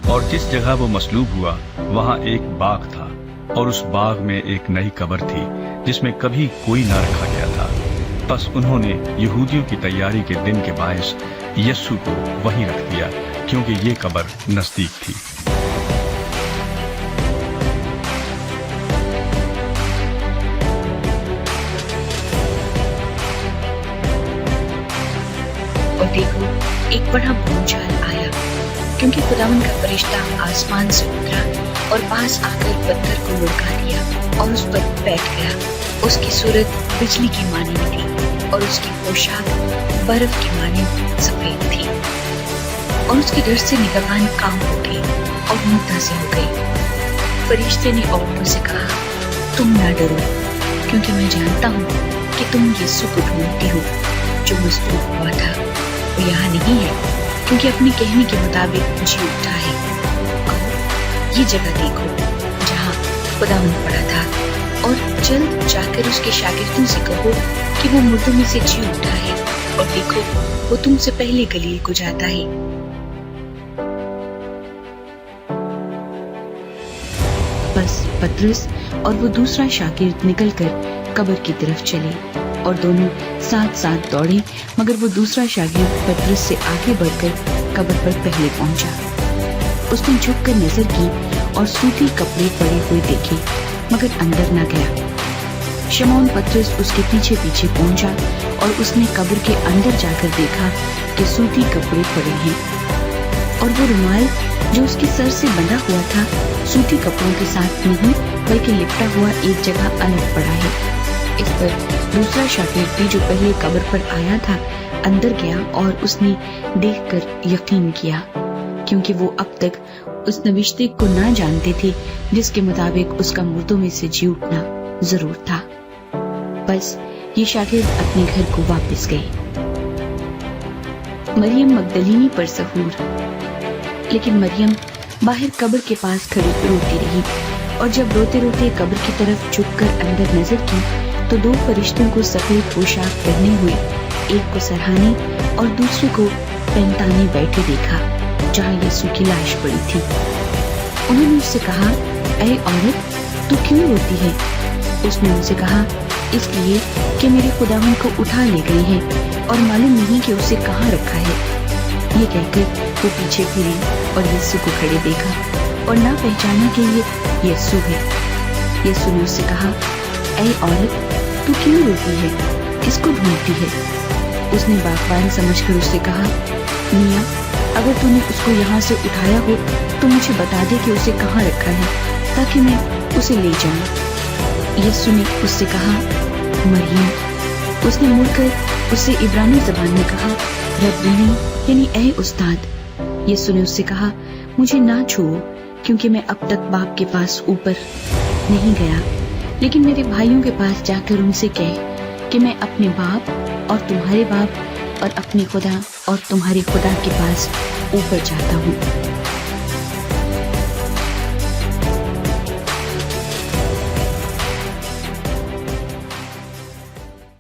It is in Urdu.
اور جس جگہ وہ مصلوب ہوا وہاں ایک باغ تھا، اور اس باغ میں ایک نئی قبر تھی جس میں کبھی کوئی نہ رکھا گیا تھا۔ پس انہوں نے یہودیوں کی تیاری کے دن کے باعث یسوع کو وہیں رکھ دیا، کیونکہ یہ قبر نزدیک تھی۔ اور دیکھو، ایک بڑا بھونچال آیا، کیونکہ خداوند کا فرشتہ آسمان سے اترا اور پاس آ کر پتھر کو لڑکا دیا اور اس پر بیٹھ گیا۔ اس کی صورت بجلی کی مانند تھی اور اس کی پوشاک برف کی مانند سفید تھی، اور اس کے ڈر سے نگہبان کام ہو گئی اور متاثر ہو گئی۔ فرشتے نے عورتوں سے کہا، تم نہ ڈرو، کیونکہ میں جانتا ہوں کہ تم یسوع کو ڈھونڈتی ہو جو مصلوب ہوا تھا۔ وہ یہاں نہیں ہے، کیونکہ اپنے کہنے کے مطابق جی اٹھا ہے۔ اور یہ جگہ دیکھو جہاں خداوند پڑا تھا، اور جلد جا کر اس کے شاگردوں سے کہو کہ وہ مردوں میں سے جی اٹھا ہے، اور دیکھو وہ تم سے پہلے گلیل کو جاتا ہے۔ بس پطرس اور وہ دوسرا شاگرد نکل کر قبر کی طرف چلے، اور دونوں ساتھ ساتھ دوڑے، مگر وہ دوسرا شاگرد پطرس سے آگے بڑھ کر قبر پر پہلے پہنچا۔ اس نے جھک کر نظر کی اور سوتی کپڑے پڑے ہوئے دیکھے، مگر اندر نہ گیا۔ شمعون پطرس اس کے پیچھے پیچھے پہنچا، اور اس نے قبر کے اندر جا کر دیکھا کہ سوتی کپڑے پڑے ہیں، اور وہ رومال جو اس کے سر سے بندھا ہوا تھا سوتی کپڑوں کے ساتھ نہیں بلکہ لپٹا ہوا ایک جگہ الگ پڑا ہے۔ اس پر دوسرا شاگرد بھی جو پہلے قبر پر آیا تھا اندر گیا، اور اس نے دیکھ کر یقین کیا، کیونکہ وہ اب تک اس نوشتے کو نہ جانتے تھے جس کے مطابق اس کا مردوں میں سے جی اٹھنا ضرور تھا۔ بس یہ شاگرد اپنے گھر کو واپس گئے۔ مریم مگدلینی پر سحور۔ لیکن مریم باہر قبر کے پاس کھڑی روتی رہی، اور جب روتے روتے قبر کی طرف جھک کر اندر نظر کی تو دو فرشتوں کو سفید پوشاک پہنے ہوئے، ایک کو سرہانے اور دوسرے کو پہنتانے بیٹھے دیکھا جہاں یسوع کی لاش پڑی تھی۔ انہوں نے اس سے کہا، اے عورت، تو کیوں روتی ہے؟ اس نے ان سے کہا، اس لیے کہ میرے خداوند کو اٹھا لے گئے ہیں، اور معلوم نہیں کہ اسے کہاں رکھا ہے۔ یہ کہہ کر وہ پیچھے پھری اور یسوع کو کھڑے دیکھا، اور نہ پہچانا کہ یہ یسوع ہے۔ یسوع نے اس سے کہا، اے عورت، تو کیوں روتی ہے؟ کس کو ڈھونڈتی ہے؟ اس نے باغبان سمجھ کر اس سے کہا، میاں، اگر تو نے اس کو یہاں سے اٹھایا ہو تو مجھے بتا دے کہ اسے کہاں رکھا ہے، تاکہ میں اسے لے جاؤں۔ یسوع نے اس سے کہا، مریم۔ اس نے مڑ کر اس سے عبرانی زبان میں کہا، ربونی، یعنی اے استاد۔ یسوع نے اس سے کہا، مجھے نہ چھوؤ، کیونکہ میں اب تک باپ کے پاس اوپر نہیں گیا، لیکن میرے بھائیوں کے پاس جا کر ان سے کہہ کہ میں اپنے باپ اور تمہارے باپ اور اپنے خدا اور تمہارے خدا کے پاس اوپر جاتا ہوں۔